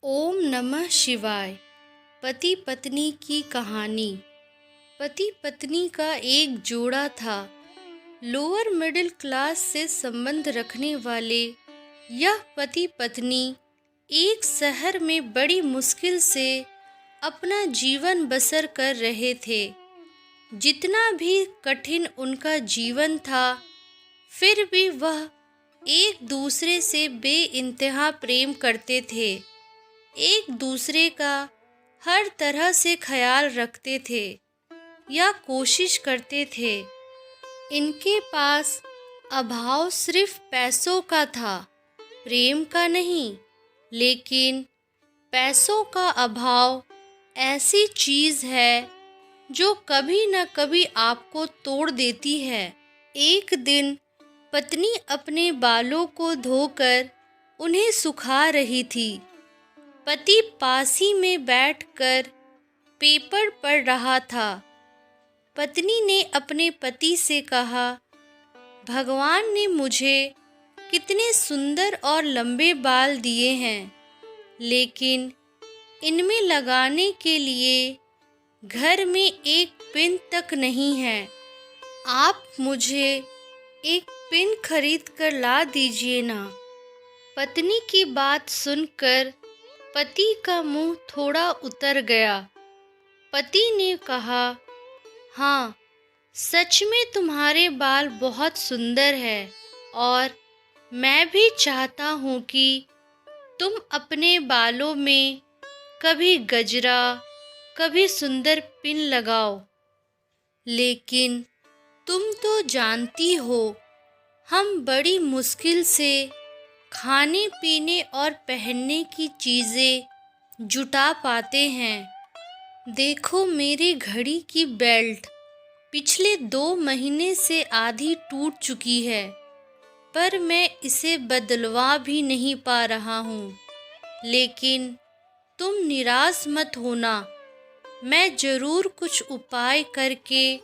ओम नमः शिवाय। पति पत्नी की कहानी। पति पत्नी का एक जोड़ा था। लोअर मिडिल क्लास से संबंध रखने वाले यह पति पत्नी एक शहर में बड़ी मुश्किल से अपना जीवन बसर कर रहे थे। जितना भी कठिन उनका जीवन था, फिर भी वह एक दूसरे से बेइंतहा प्रेम करते थे। एक दूसरे का हर तरह से ख्याल रखते थे या कोशिश करते थे। इनके पास अभाव सिर्फ पैसों का था, प्रेम का नहीं। लेकिन पैसों का अभाव ऐसी चीज़ है जो कभी न कभी आपको तोड़ देती है। एक दिन पत्नी अपने बालों को धोकर उन्हें सुखा रही थी। पति पास ही में बैठकर पेपर पढ़ रहा था। पत्नी ने अपने पति से कहा, भगवान ने मुझे कितने सुंदर और लंबे बाल दिए हैं, लेकिन इनमें लगाने के लिए घर में एक पिन तक नहीं है। आप मुझे एक पिन खरीद कर ला दीजिए ना। पत्नी की बात सुनकर पति का मुंह थोड़ा उतर गया। पति ने कहा, हाँ, सच में तुम्हारे बाल बहुत सुंदर है और मैं भी चाहता हूँ कि तुम अपने बालों में कभी गजरा, कभी सुंदर पिन लगाओ। लेकिन तुम तो जानती हो, हम बड़ी मुश्किल से खाने पीने और पहनने की चीज़ें जुटा पाते हैं। देखो, मेरी घड़ी की बेल्ट पिछले 2 महीने से आधी टूट चुकी है, पर मैं इसे बदलवा भी नहीं पा रहा हूँ। लेकिन तुम निराश मत होना, मैं ज़रूर कुछ उपाय करके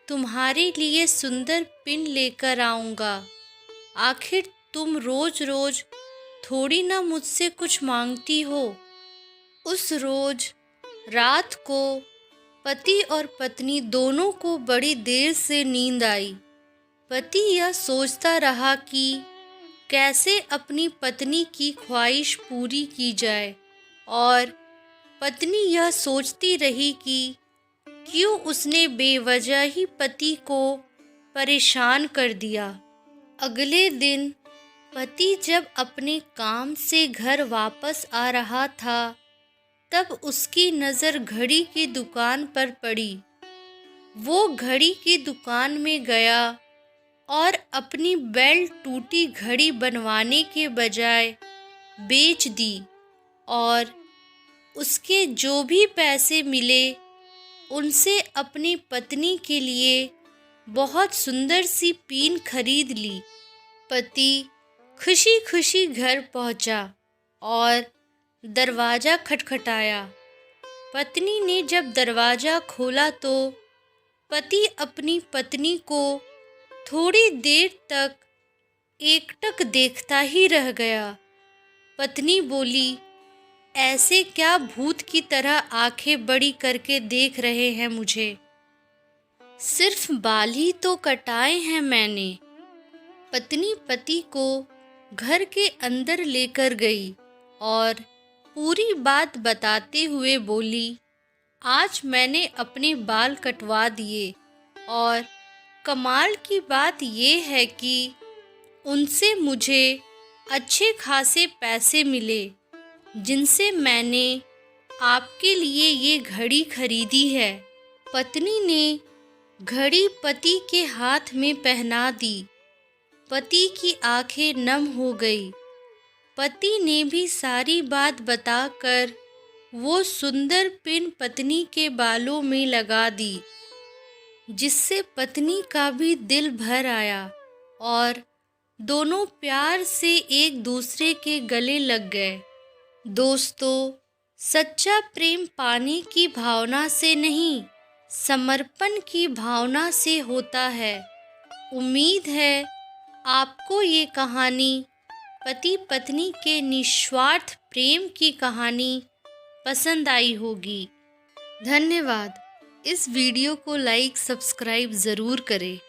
तुम्हारे लिए सुंदर पिन लेकर आऊँगा। आखिर तुम रोज रोज थोड़ी ना मुझसे कुछ मांगती हो। उस रोज रात को पति और पत्नी दोनों को बड़ी देर से नींद आई। पति यह सोचता रहा कि कैसे अपनी पत्नी की ख्वाहिश पूरी की जाए, और पत्नी यह सोचती रही कि क्यों उसने बेवजह ही पति को परेशान कर दिया। अगले दिन पति जब अपने काम से घर वापस आ रहा था, तब उसकी नज़र घड़ी की दुकान पर पड़ी। वो घड़ी की दुकान में गया और अपनी बेल्ट टूटी घड़ी बनवाने के बजाय बेच दी, और उसके जो भी पैसे मिले उनसे अपनी पत्नी के लिए बहुत सुंदर सी पिन खरीद ली। पति खुशी खुशी घर पहुंचा और दरवाज़ा खटखटाया। पत्नी ने जब दरवाज़ा खोला तो पति अपनी पत्नी को थोड़ी देर तक एकटक देखता ही रह गया। पत्नी बोली, ऐसे क्या भूत की तरह आंखें बड़ी करके देख रहे हैं मुझे? सिर्फ बाल ही तो कटाए हैं मैंने। पत्नी पति को घर के अंदर लेकर गई और पूरी बात बताते हुए बोली, आज मैंने अपने बाल कटवा दिए, और कमाल की बात ये है कि उनसे मुझे अच्छे खासे पैसे मिले, जिनसे मैंने आपके लिए ये घड़ी खरीदी है। पत्नी ने घड़ी पति के हाथ में पहना दी। पति की आंखें नम हो गई। पति ने भी सारी बात बताकर वो सुंदर पिन पत्नी के बालों में लगा दी, जिससे पत्नी का भी दिल भर आया और दोनों प्यार से एक दूसरे के गले लग गए। दोस्तों, सच्चा प्रेम पाने की भावना से नहीं, समर्पण की भावना से होता है। उम्मीद है आपको ये कहानी पति पत्नी के निस्वार्थ प्रेम की कहानी पसंद आई होगी। धन्यवाद। इस वीडियो को लाइक सब्सक्राइब ज़रूर करें।